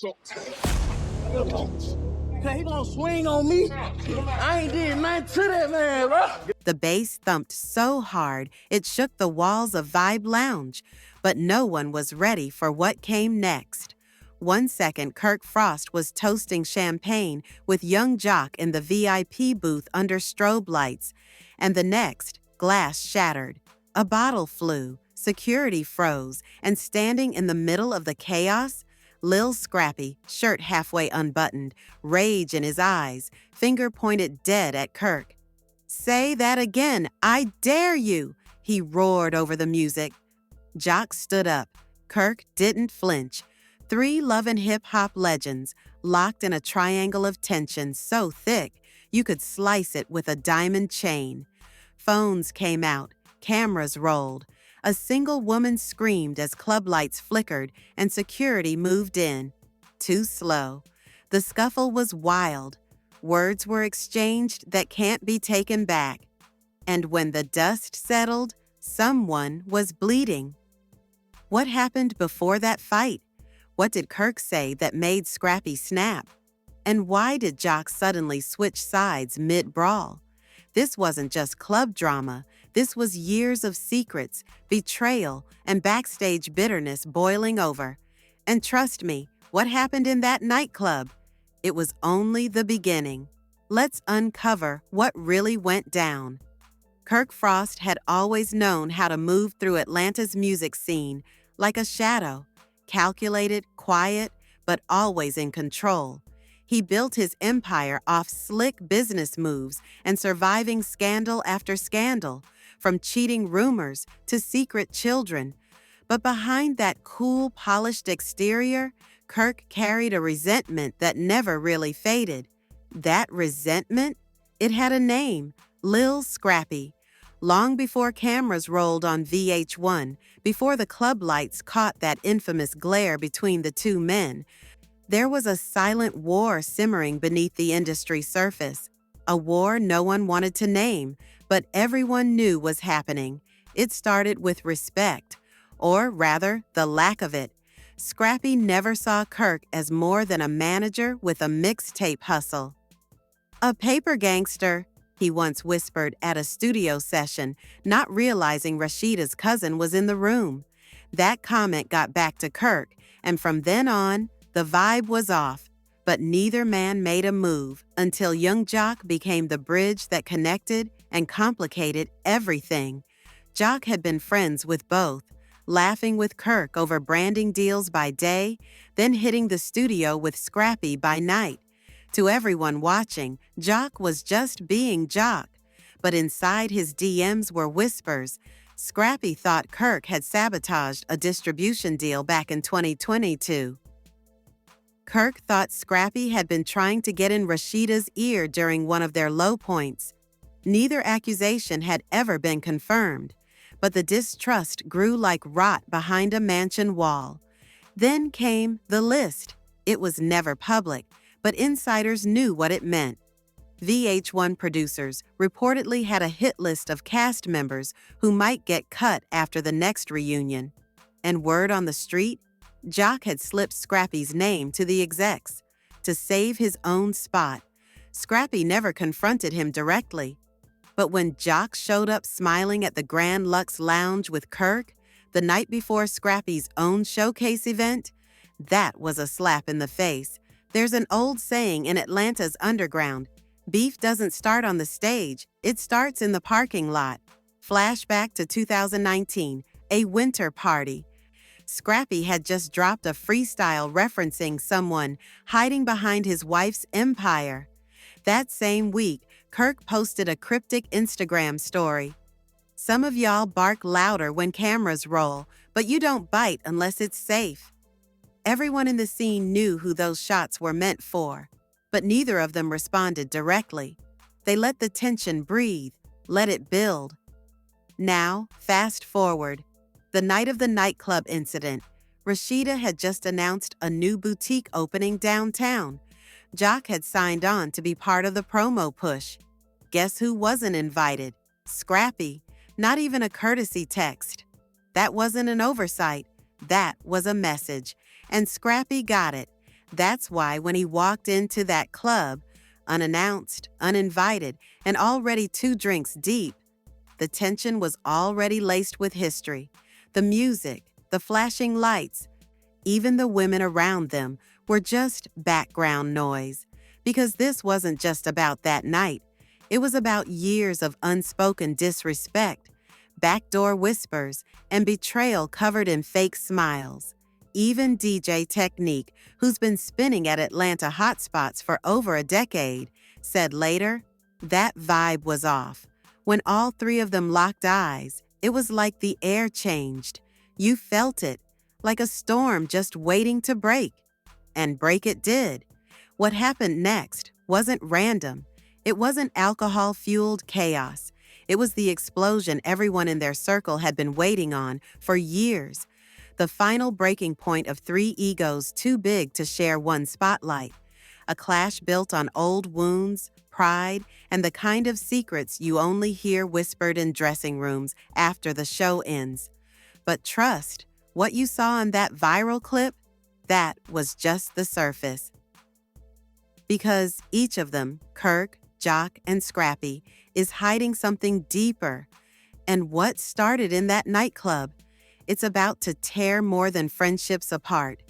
He gonna swing on me. I ain't did nothing to that man, bro. The bass thumped so hard it shook the walls of Vibe Lounge, but no one was ready for what came next. 1 second, Kirk Frost was toasting champagne with young Joc in the VIP booth under strobe lights, and the next, glass shattered. A bottle flew, security froze, and standing in the middle of the chaos, Lil Scrappy, shirt halfway unbuttoned, rage in his eyes, finger pointed dead at Kirk. "Say that again, I dare you," he roared over the music. Joc stood up. Kirk didn't flinch. 3 lovin' hip-hop legends, locked in a triangle of tension so thick you could slice it with a diamond chain. Phones came out, cameras rolled. A single woman screamed as club lights flickered and security moved in. Too slow. The scuffle was wild. Words were exchanged that can't be taken back. And when the dust settled, someone was bleeding. What happened before that fight? What did Kirk say that made Scrappy snap? And why did Joc suddenly switch sides mid-brawl? This wasn't just club drama. This was years of secrets, betrayal, and backstage bitterness boiling over. And trust me, what happened in that nightclub? It was only the beginning. Let's uncover what really went down. Kirk Frost had always known how to move through Atlanta's music scene like a shadow, calculated, quiet, but always in control. He built his empire off slick business moves and surviving scandal after scandal, from cheating rumors to secret children. But behind that cool, polished exterior, Kirk carried a resentment that never really faded. That resentment? It had a name, Lil Scrappy. Long before cameras rolled on VH1, before the club lights caught that infamous glare between the two men, there was a silent war simmering beneath the industry surface. A war no one wanted to name, but everyone knew was happening. It started with respect, or rather, the lack of it. Scrappy never saw Kirk as more than a manager with a mixtape hustle. "A paper gangster," he once whispered at a studio session, not realizing Rashida's cousin was in the room. That comment got back to Kirk, and from then on, the vibe was off. But neither man made a move until young Joc became the bridge that connected and complicated everything. Joc had been friends with both, laughing with Kirk over branding deals by day, then hitting the studio with Scrappy by night. To everyone watching, Joc was just being Joc. But inside his DMs were whispers. Scrappy thought Kirk had sabotaged a distribution deal back in 2022. Kirk thought Scrappy had been trying to get in Rashida's ear during one of their low points. Neither accusation had ever been confirmed, but the distrust grew like rot behind a mansion wall. Then came the list. It was never public, but insiders knew what it meant. VH1 producers reportedly had a hit list of cast members who might get cut after the next reunion. And word on the street? Joc had slipped Scrappy's name to the execs to save his own spot. Scrappy never confronted him directly. But when Joc showed up smiling at the Grand Lux Lounge with Kirk, the night before Scrappy's own showcase event, that was a slap in the face. There's an old saying in Atlanta's underground, beef doesn't start on the stage, it starts in the parking lot. Flashback to 2019, a winter party. Scrappy had just dropped a freestyle referencing someone hiding behind his wife's empire. That same week, Kirk posted a cryptic Instagram story. "Some of y'all bark louder when cameras roll, but you don't bite unless it's safe." Everyone in the scene knew who those shots were meant for, but neither of them responded directly. They let the tension breathe, let it build. Now, fast forward. The night of the nightclub incident, Rashida had just announced a new boutique opening downtown. Joc had signed on to be part of the promo push. Guess who wasn't invited? Scrappy. Not even a courtesy text. That wasn't an oversight. That was a message. And Scrappy got it. That's why when he walked into that club, unannounced, uninvited, and already 2 drinks deep, the tension was already laced with history. The music, the flashing lights, even the women around them were just background noise. Because this wasn't just about that night. It was about years of unspoken disrespect, backdoor whispers, and betrayal covered in fake smiles. Even DJ Technique, who's been spinning at Atlanta hotspots for over a decade, said later, that vibe was off. When all 3 of them locked eyes, it was like the air changed. You felt it, like a storm just waiting to break. And break it did. What happened next wasn't random. It wasn't alcohol-fueled chaos. It was the explosion everyone in their circle had been waiting on for years. The final breaking point of 3 egos too big to share one spotlight. A clash built on old wounds, pride, and the kind of secrets you only hear whispered in dressing rooms after the show ends. But trust, what you saw in that viral clip, that was just the surface. Because each of them, Kirk, Joc, and Scrappy, is hiding something deeper. And what started in that nightclub? It's about to tear more than friendships apart.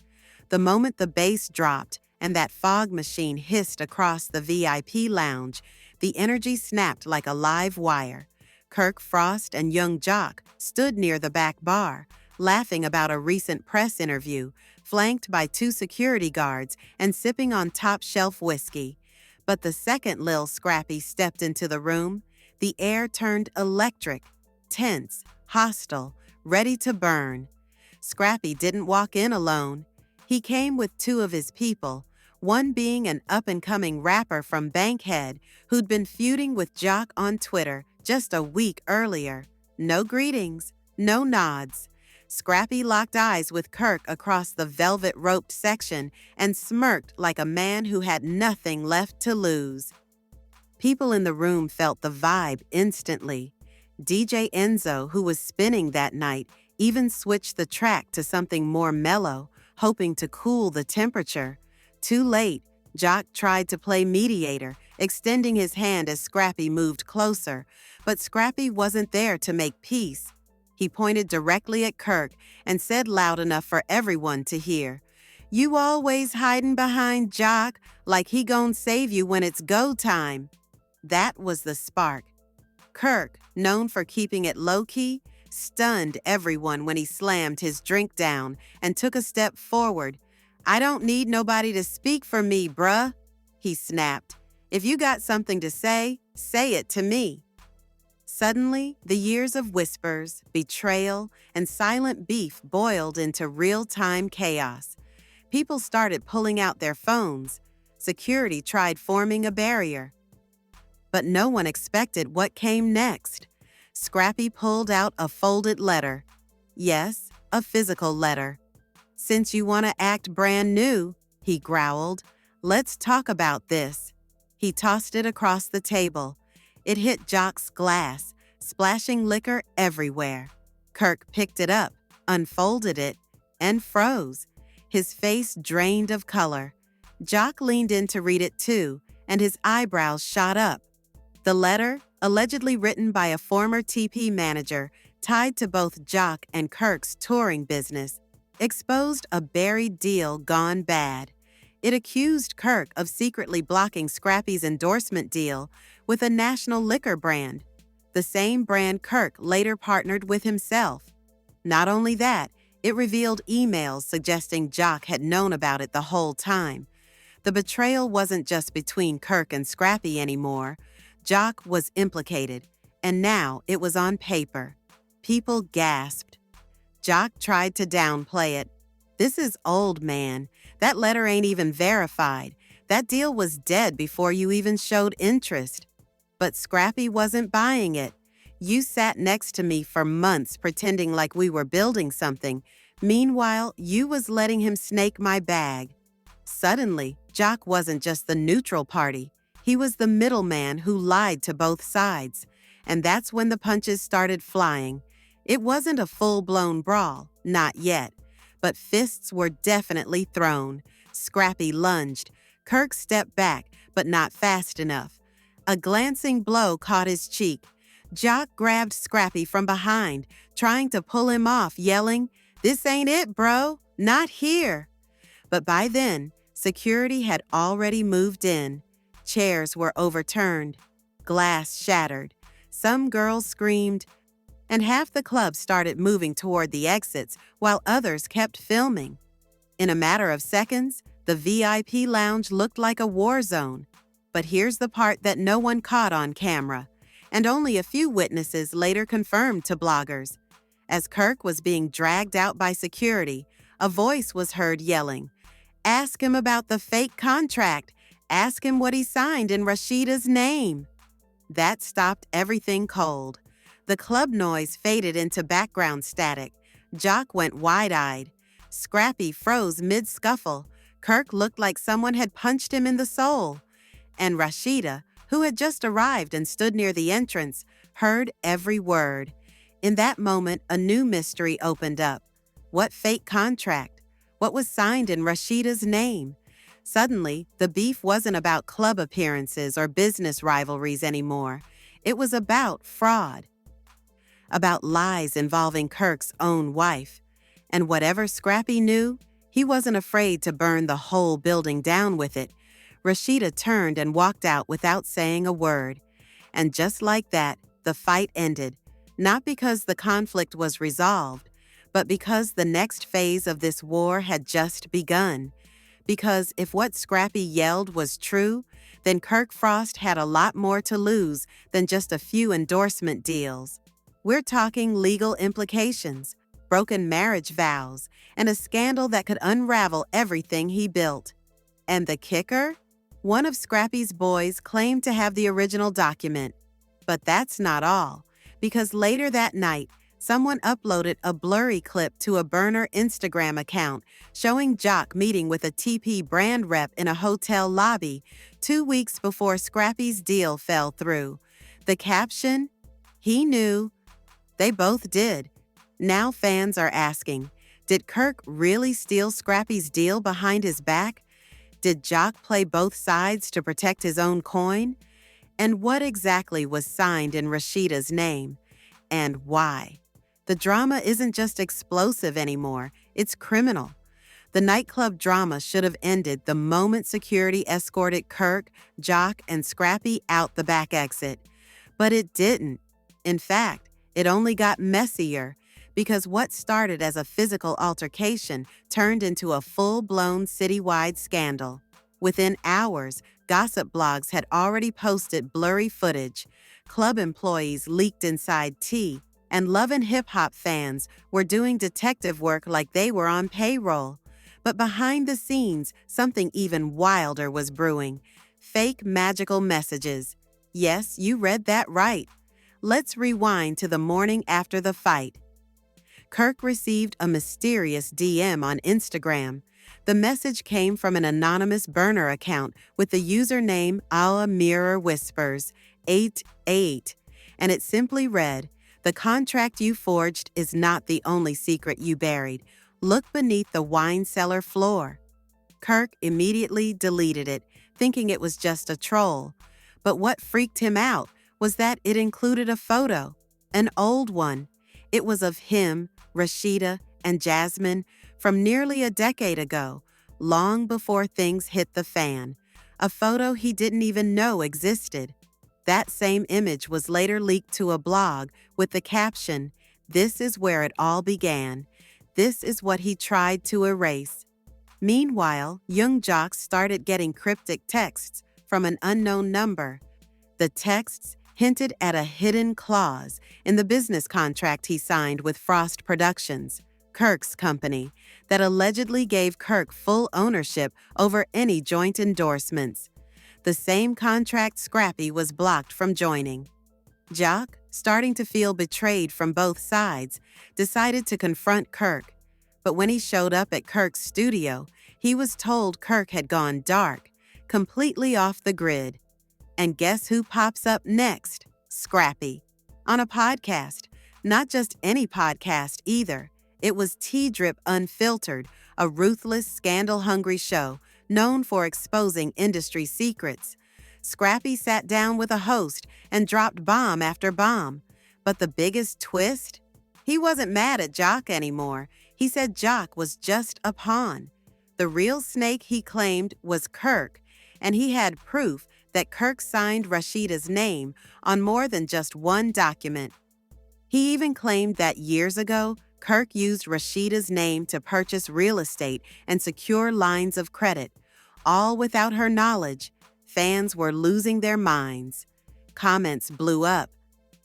The moment the bass dropped and that fog machine hissed across the VIP lounge, the energy snapped like a live wire. Kirk Frost and young Joc stood near the back bar, laughing about a recent press interview, flanked by 2 security guards and sipping on top-shelf whiskey. But the second Lil Scrappy stepped into the room, the air turned electric, tense, hostile, ready to burn. Scrappy didn't walk in alone. He came with 2 of his people, one being an up-and-coming rapper from Bankhead who'd been feuding with Joc on Twitter just a week earlier. No greetings, no nods. Scrappy locked eyes with Kirk across the velvet-roped section and smirked like a man who had nothing left to lose. People in the room felt the vibe instantly. DJ Enzo, who was spinning that night, even switched the track to something more mellow, hoping to cool the temperature. Too late, Joc tried to play mediator, extending his hand as Scrappy moved closer, but Scrappy wasn't there to make peace. He pointed directly at Kirk and said loud enough for everyone to hear, "You always hiding behind Joc like he gon' save you when it's go time." That was the spark. Kirk, known for keeping it low-key, stunned everyone when he slammed his drink down and took a step forward. "I don't need nobody to speak for me, bruh," he snapped. "If you got something to say it to me." Suddenly, the years of whispers, betrayal, and silent beef boiled into real-time chaos. People started pulling out their phones. Security tried forming a barrier. But no one expected what came next. Scrappy pulled out a folded letter. Yes, a physical letter. "Since you want to act brand new," he growled, "let's talk about this." He tossed it across the table. It hit Joc's glass, splashing liquor everywhere. Kirk picked it up, unfolded it, and froze. His face drained of color. Joc leaned in to read it too, and his eyebrows shot up. The letter, allegedly written by a former TP manager tied to both Joc and Kirk's touring business, exposed a buried deal gone bad. It accused Kirk of secretly blocking Scrappy's endorsement deal with a national liquor brand, the same brand Kirk later partnered with himself. Not only that, it revealed emails suggesting Joc had known about it the whole time. The betrayal wasn't just between Kirk and Scrappy anymore. Joc was implicated, and now it was on paper. People gasped. Joc tried to downplay it. "This is old, man. That letter ain't even verified. That deal was dead before you even showed interest." But Scrappy wasn't buying it. "You sat next to me for months pretending like we were building something. Meanwhile, you was letting him snake my bag." Suddenly, Joc wasn't just the neutral party. He was the middleman who lied to both sides. And that's when the punches started flying. It wasn't a full-blown brawl, not yet. But fists were definitely thrown. Scrappy lunged. Kirk stepped back, but not fast enough. A glancing blow caught his cheek. Joc grabbed Scrappy from behind, trying to pull him off, yelling, "This ain't it, bro. Not here." But by then, security had already moved in. Chairs were overturned. Glass shattered. Some girls screamed, and half the club started moving toward the exits while others kept filming. In a matter of seconds, the VIP lounge looked like a war zone. But here's the part that no one caught on camera, and only a few witnesses later confirmed to bloggers. As Kirk was being dragged out by security, a voice was heard yelling, "Ask him about the fake contract. Ask him what he signed in Rashida's name." That stopped everything cold. The club noise faded into background static. Joc went wide-eyed. Scrappy froze mid-scuffle. Kirk looked like someone had punched him in the soul. And Rashida, who had just arrived and stood near the entrance, heard every word. In that moment, a new mystery opened up. What fake contract? What was signed in Rashida's name? Suddenly, the beef wasn't about club appearances or business rivalries anymore. It was about fraud. About lies involving Kirk's own wife. And whatever Scrappy knew, he wasn't afraid to burn the whole building down with it. Rashida turned and walked out without saying a word. And just like that, the fight ended. Not because the conflict was resolved, but because the next phase of this war had just begun. Because if what Scrappy yelled was true, then Kirk Frost had a lot more to lose than just a few endorsement deals. We're talking legal implications, broken marriage vows, and a scandal that could unravel everything he built. And the kicker? One of Scrappy's boys claimed to have the original document. But that's not all, because later that night, someone uploaded a blurry clip to a burner Instagram account showing Joc meeting with a TP brand rep in a hotel lobby 2 weeks before Scrappy's deal fell through. The caption? He knew. They both did. Now fans are asking, did Kirk really steal Scrappy's deal behind his back? Did Joc play both sides to protect his own coin? And what exactly was signed in Rashida's name? And why? The drama isn't just explosive anymore, it's criminal. The nightclub drama should have ended the moment security escorted Kirk, Joc, and Scrappy out the back exit. But it didn't. In fact, it only got messier, because what started as a physical altercation turned into a full-blown citywide scandal. Within hours, gossip blogs had already posted blurry footage. Club employees leaked inside tea, and Love and Hip Hop fans were doing detective work like they were on payroll. But behind the scenes, something even wilder was brewing. Fake magical messages. Yes, you read that right. Let's rewind to the morning after the fight. Kirk received a mysterious DM on Instagram. The message came from an anonymous burner account with the username Our Mirror Whispers 88, and it simply read, "The contract you forged is not the only secret you buried. Look beneath the wine cellar floor." Kirk immediately deleted it, thinking it was just a troll. But what freaked him out was that it included a photo, an old one. It was of him, Rashida, and Jasmine from nearly a decade ago, long before things hit the fan. A photo he didn't even know existed. That same image was later leaked to a blog with the caption, "This is where it all began. This is what he tried to erase." Meanwhile, young Joc started getting cryptic texts from an unknown number. The texts hinted at a hidden clause in the business contract he signed with Frost Productions, Kirk's company, that allegedly gave Kirk full ownership over any joint endorsements. The same contract Scrappy was blocked from joining. Joc, starting to feel betrayed from both sides, decided to confront Kirk. But when he showed up at Kirk's studio, he was told Kirk had gone dark, completely off the grid. And guess who pops up next? Scrappy. On a podcast. Not just any podcast either. It was Tea-Drip Unfiltered, a ruthless, scandal-hungry show known for exposing industry secrets. Scrappy sat down with a host and dropped bomb after bomb. But the biggest twist? He wasn't mad at Joc anymore. He said Joc was just a pawn. The real snake, he claimed, was Kirk, and he had proof that Kirk signed Rashida's name on more than just one document. He even claimed that years ago, Kirk used Rashida's name to purchase real estate and secure lines of credit, all without her knowledge. Fans were losing their minds. Comments blew up.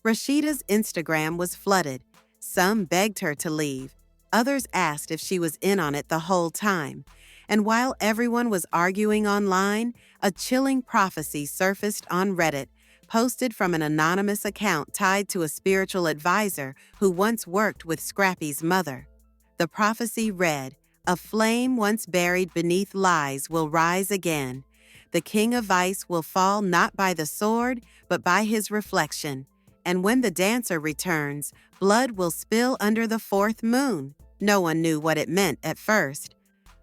Rashida's Instagram was flooded. Some begged her to leave. Others asked if she was in on it the whole time. And while everyone was arguing online, a chilling prophecy surfaced on Reddit, posted from an anonymous account tied to a spiritual advisor who once worked with Scrappy's mother. The prophecy read, "A flame once buried beneath lies will rise again. The king of ice will fall not by the sword, but by his reflection. And when the dancer returns, blood will spill under the fourth moon." No one knew what it meant at first.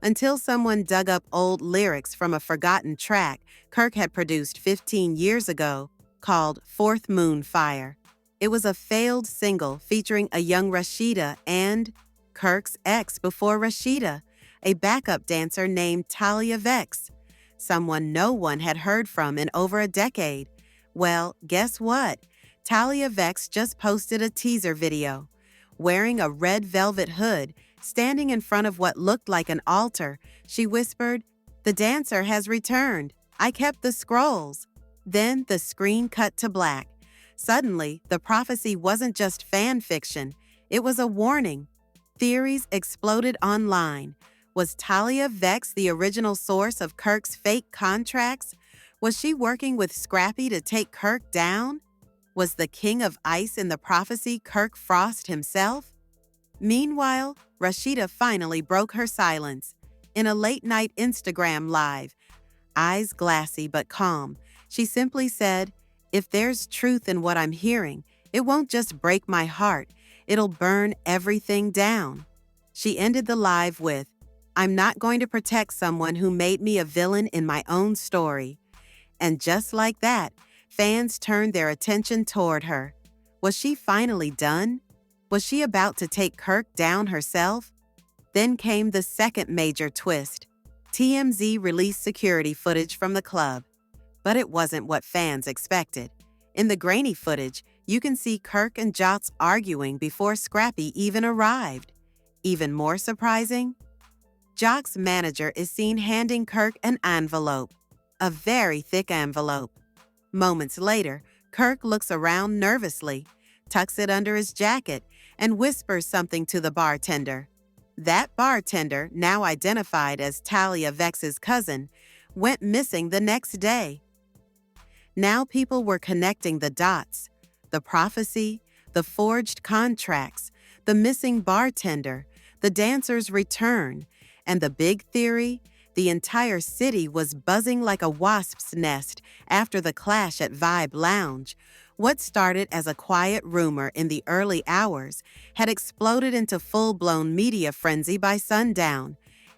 Until someone dug up old lyrics from a forgotten track Kirk had produced 15 years ago, called Fourth Moon Fire. It was a failed single featuring a young Rashida and Kirk's ex before Rashida, a backup dancer named Talia Vex, someone no one had heard from in over a decade. Well, guess what? Talia Vex just posted a teaser video. Wearing a red velvet hood, standing in front of what looked like an altar, she whispered, "The dancer has returned. I kept the scrolls." Then the screen cut to black. Suddenly, the prophecy wasn't just fan fiction. It was a warning. Theories exploded online. Was Talia Vex the original source of Kirk's fake contracts? Was she working with Scrappy to take Kirk down? Was the king of ice in the prophecy Kirk Frost himself? Meanwhile, Rashida finally broke her silence. In a late-night Instagram live, eyes glassy but calm, she simply said, "If there's truth in what I'm hearing, it won't just break my heart, it'll burn everything down." She ended the live with, "I'm not going to protect someone who made me a villain in my own story." And just like that, fans turned their attention toward her. Was she finally done? Was she about to take Kirk down herself? Then came the second major twist. TMZ released security footage from the club. But it wasn't what fans expected. In the grainy footage, you can see Kirk and Joc arguing before Scrappy even arrived. Even more surprising? Joc's manager is seen handing Kirk an envelope. A very thick envelope. Moments later, Kirk looks around nervously, tucks it under his jacket, and whispers something to the bartender. That bartender, now identified as Talia Vex's cousin, went missing the next day. Now people were connecting the dots. The prophecy, the forged contracts, the missing bartender, the dancer's return, and the big theory, the entire city was buzzing like a wasp's nest after the clash at Vibe Lounge. What started as a quiet rumor in the early hours had exploded into full-blown media frenzy by sundown.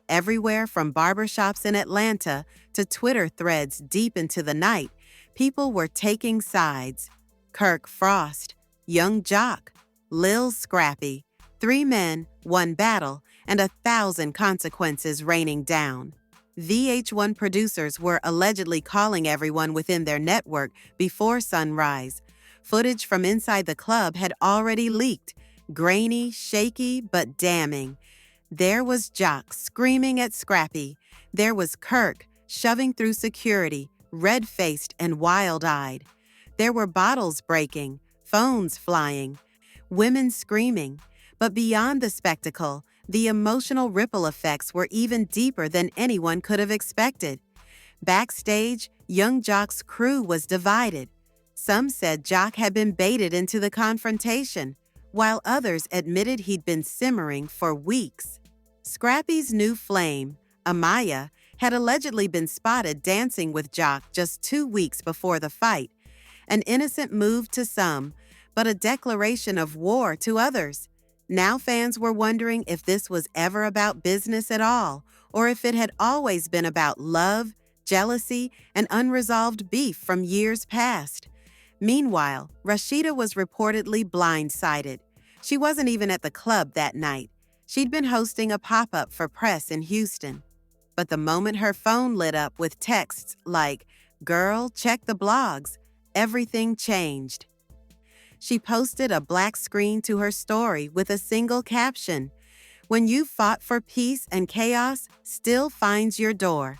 Everywhere from barbershops in Atlanta to Twitter threads deep into the night, people were taking sides. Kirk Frost, young Joc, Lil Scrappy, 3 men, 1 battle, and 1,000 consequences raining down. VH1 producers were allegedly calling everyone within their network before sunrise. Footage from inside the club had already leaked, grainy, shaky, but damning. There was Joc screaming at Scrappy. There was Kirk shoving through security, red-faced and wild-eyed. There were bottles breaking, phones flying, women screaming. But beyond the spectacle, the emotional ripple effects were even deeper than anyone could have expected. Backstage, young Joc's crew was divided. Some said Joc had been baited into the confrontation, while others admitted he'd been simmering for weeks. Scrappy's new flame, Amaya, had allegedly been spotted dancing with Joc just 2 weeks before the fight. An innocent move to some, but a declaration of war to others. Now fans were wondering if this was ever about business at all, or if it had always been about love, jealousy, and unresolved beef from years past. Meanwhile, Rashida was reportedly blindsided. She wasn't even at the club that night. She'd been hosting a pop-up for press in Houston. But the moment her phone lit up with texts like, "Girl, check the blogs," everything changed. She posted a black screen to her story with a single caption, "When you fought for peace and chaos still finds your door."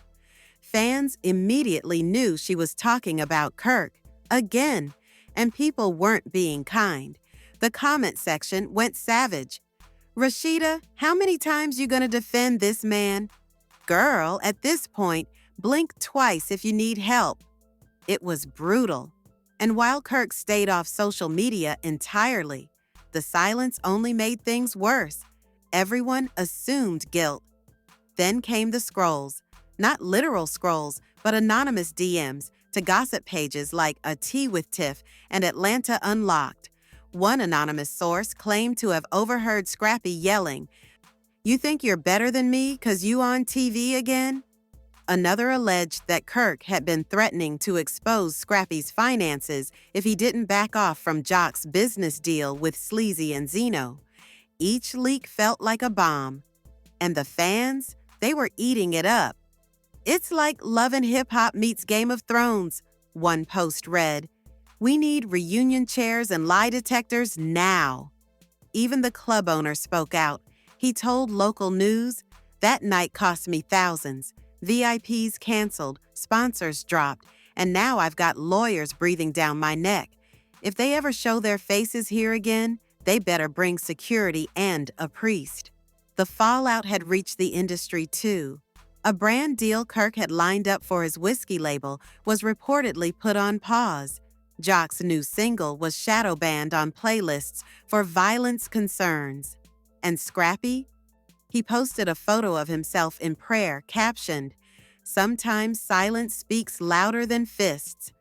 Fans immediately knew she was talking about Kirk, again, and people weren't being kind. The comment section went savage. "Rashida, how many times you gonna defend this man? Girl, at this point, blink twice if you need help." It was brutal. And while Kirk stayed off social media entirely, the silence only made things worse. Everyone assumed guilt. Then came the scrolls, not literal scrolls, but anonymous DMs to gossip pages like A Tea with Tiff and Atlanta Unlocked. One anonymous source claimed to have overheard Scrappy yelling, "You think you're better than me 'cause you on TV again?" Another alleged that Kirk had been threatening to expose Scrappy's finances if he didn't back off from Joc's business deal with Sleazy and Zeno. Each leak felt like a bomb. And the fans, they were eating it up. "It's like Love and Hip Hop meets Game of Thrones," one post read. "We need reunion chairs and lie detectors now." Even the club owner spoke out. He told local news, "That night cost me thousands. VIPs canceled, sponsors dropped, and now I've got lawyers breathing down my neck. If they ever show their faces here again, they better bring security and a priest." The fallout had reached the industry too. A brand deal Kirk had lined up for his whiskey label was reportedly put on pause. Joc's new single was shadow banned on playlists for violence concerns. And Scrappy? He posted a photo of himself in prayer, captioned, "Sometimes silence speaks louder than fists."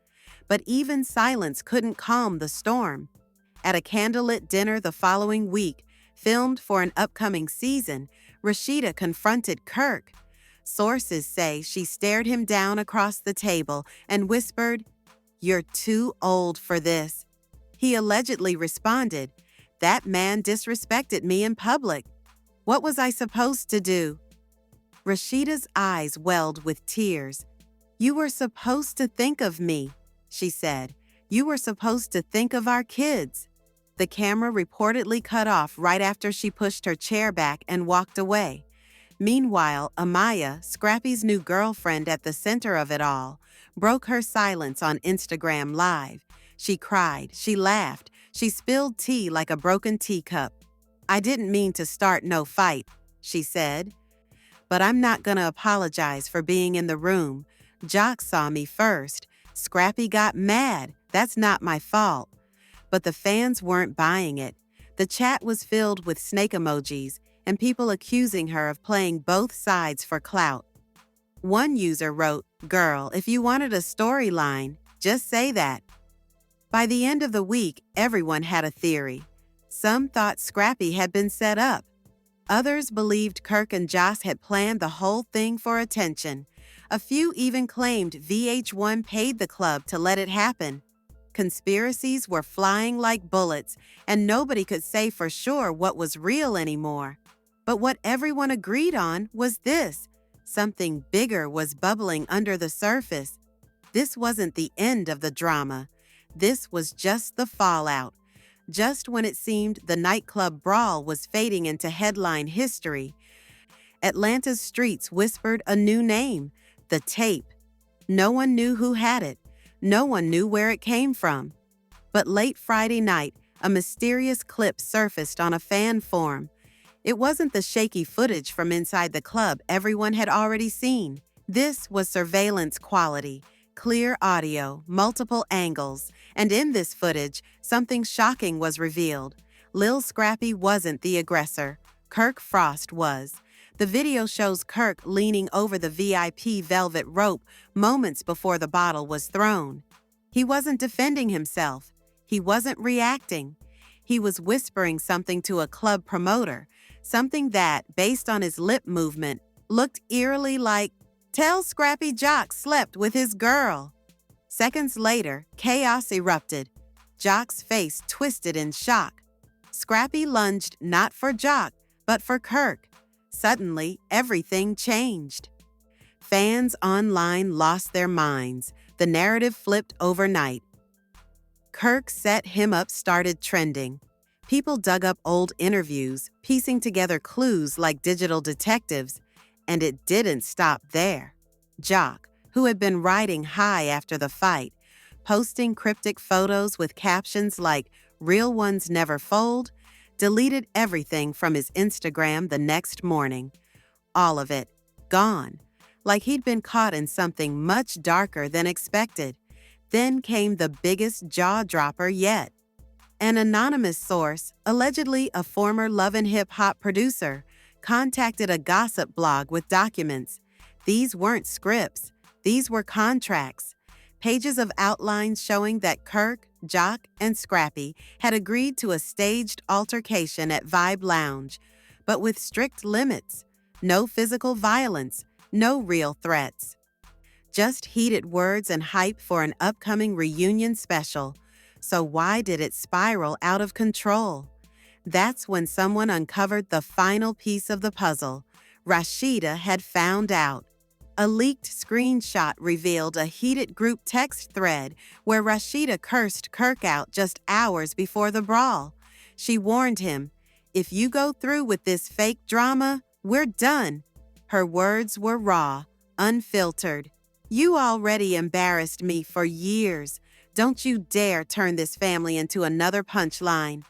But even silence couldn't calm the storm. At a candlelit dinner the following week, filmed for an upcoming season, Rashida confronted Kirk. Sources say she stared him down across the table and whispered, "You're too old for this." He allegedly responded, "That man disrespected me in public. What was I supposed to do?" Rashida's eyes welled with tears. "You were supposed to think of me," she said. "You were supposed to think of our kids." The camera reportedly cut off right after she pushed her chair back and walked away. Meanwhile, Amaya, Scrappy's new girlfriend at the center of it all, broke her silence on Instagram Live. She cried, she laughed, she spilled tea like a broken teacup. "I didn't mean to start no fight," she said. "But I'm not gonna apologize for being in the room. Joc saw me first. Scrappy got mad. That's not my fault." But the fans weren't buying it. The chat was filled with snake emojis and people accusing her of playing both sides for clout. One user wrote, "Girl, if you wanted a storyline, just say that." By the end of the week, everyone had a theory. Some thought Scrappy had been set up. Others believed Kirk and Joc had planned the whole thing for attention. A few even claimed VH1 paid the club to let it happen. Conspiracies were flying like bullets, and nobody could say for sure what was real anymore. But what everyone agreed on was this: something bigger was bubbling under the surface. This wasn't the end of the drama. This was just the fallout. Just when it seemed the nightclub brawl was fading into headline history, Atlanta's streets whispered a new name: the tape. No one knew who had it. No one knew where it came from. But late Friday night, a mysterious clip surfaced on a fan forum. It wasn't the shaky footage from inside the club everyone had already seen. This was surveillance quality, clear audio, multiple angles, and in this footage, something shocking was revealed. Lil Scrappy wasn't the aggressor. Kirk Frost was. The video shows Kirk leaning over the VIP velvet rope moments before the bottle was thrown. He wasn't defending himself. He wasn't reacting. He was whispering something to a club promoter, something that, based on his lip movement, looked eerily like, "Tell Scrappy Joc slept with his girl." Seconds later, chaos erupted. Joc's face twisted in shock. Scrappy lunged not for Joc, but for Kirk. Suddenly, everything changed. Fans online lost their minds. The narrative flipped overnight. Kirk set him up started trending. People dug up old interviews, piecing together clues like digital detectives, and it didn't stop there. Joc, who had been riding high after the fight, posting cryptic photos with captions like "Real ones never fold," deleted everything from his Instagram the next morning. All of it, gone, like he'd been caught in something much darker than expected. Then came the biggest jaw-dropper yet. An anonymous source, allegedly a former Love and Hip Hop producer, contacted a gossip blog with documents. These weren't scripts. These were contracts. Pages of outlines showing that Kirk, Joc, and Scrappy had agreed to a staged altercation at Vibe Lounge, but with strict limits. No physical violence, no real threats. Just heated words and hype for an upcoming reunion special. So why did it spiral out of control? That's when someone uncovered the final piece of the puzzle. Rashida had found out. A leaked screenshot revealed a heated group text thread where Rashida cursed Kirk out just hours before the brawl. She warned him, "If you go through with this fake drama, we're done." Her words were raw, unfiltered. "You already embarrassed me for years. Don't you dare turn this family into another punchline."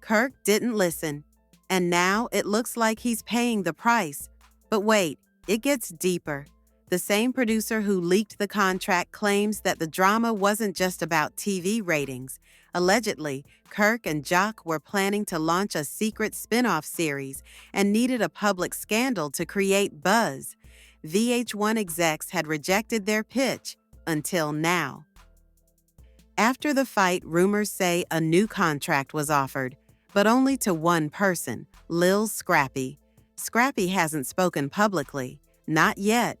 Kirk didn't listen, and now it looks like he's paying the price. But wait, it gets deeper. The same producer who leaked the contract claims that the drama wasn't just about TV ratings. Allegedly, Kirk and Joc were planning to launch a secret spin-off series and needed a public scandal to create buzz. VH1 execs had rejected their pitch until now. After the fight, rumors say a new contract was offered, but only to one person, Lil Scrappy. Scrappy hasn't spoken publicly, not yet.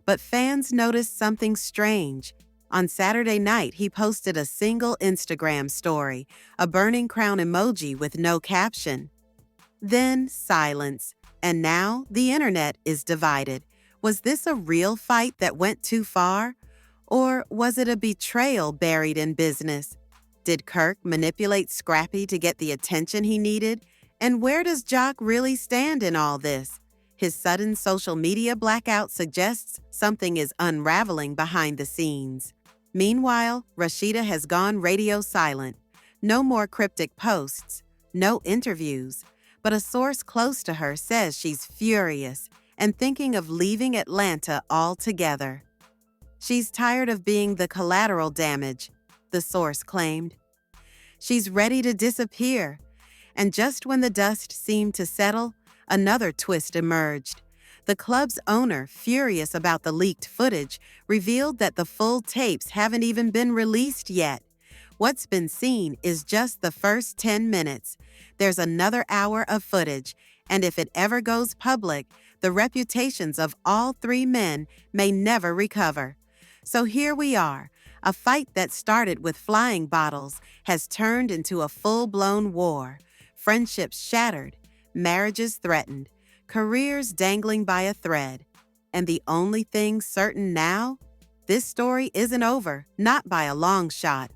But fans noticed something strange. On Saturday night, he posted a single Instagram story, a burning crown emoji with no caption. Then silence, and now the internet is divided. Was this a real fight that went too far? Or was it a betrayal buried in business? Did Kirk manipulate Scrappy to get the attention he needed? And where does Joc really stand in all this? His sudden social media blackout suggests something is unraveling behind the scenes. Meanwhile, Rashida has gone radio silent. No more cryptic posts, no interviews. But a source close to her says she's furious and thinking of leaving Atlanta altogether. She's tired of being the collateral damage, the source claimed. She's ready to disappear. And just when the dust seemed to settle, another twist emerged. The club's owner, furious about the leaked footage, revealed that the full tapes haven't even been released yet. What's been seen is just the first 10 minutes. There's another hour of footage, and if it ever goes public, the reputations of all three men may never recover. So here we are. A fight that started with flying bottles has turned into a full-blown war. Friendships shattered, marriages threatened, careers dangling by a thread. And the only thing certain now? This story isn't over, not by a long shot.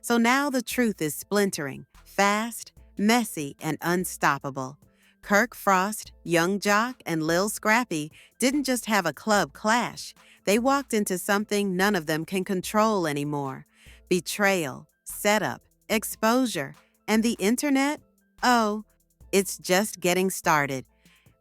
So now the truth is splintering, fast, messy, and unstoppable. Kirk Frost, Young Joc, and Lil Scrappy didn't just have a club clash. They walked into something none of them can control anymore. Betrayal, setup, exposure, and the internet? Oh, it's just getting started.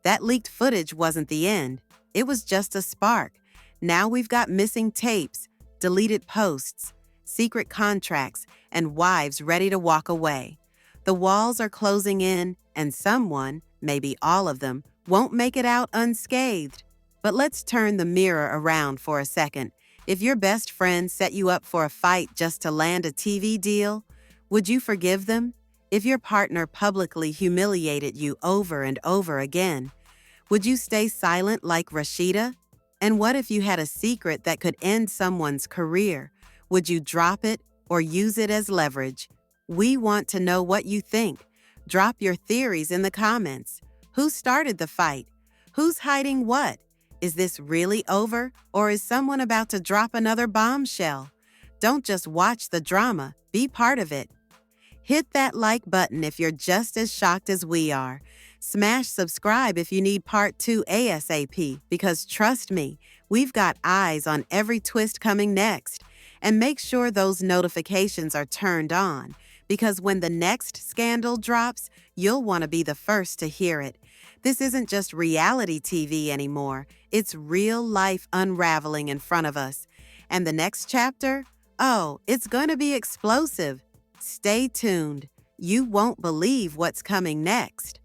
That leaked footage wasn't the end. It was just a spark. Now we've got missing tapes, deleted posts, secret contracts, and wives ready to walk away. The walls are closing in, and someone, maybe all of them, won't make it out unscathed. But let's turn the mirror around for a second. If your best friend set you up for a fight just to land a TV deal, would you forgive them? If your partner publicly humiliated you over and over again, would you stay silent like Rashida? And what if you had a secret that could end someone's career? Would you drop it or use it as leverage? We want to know what you think. Drop your theories in the comments. Who started the fight? Who's hiding what? Is this really over, or is someone about to drop another bombshell? Don't just watch the drama, be part of it. Hit that like button if you're just as shocked as we are. Smash subscribe if you need part 2 ASAP, because trust me, we've got eyes on every twist coming next. And make sure those notifications are turned on, because when the next scandal drops, you'll want to be the first to hear it. This isn't just reality TV anymore. It's real life unraveling in front of us. And the next chapter? Oh, it's going to be explosive. Stay tuned. You won't believe what's coming next.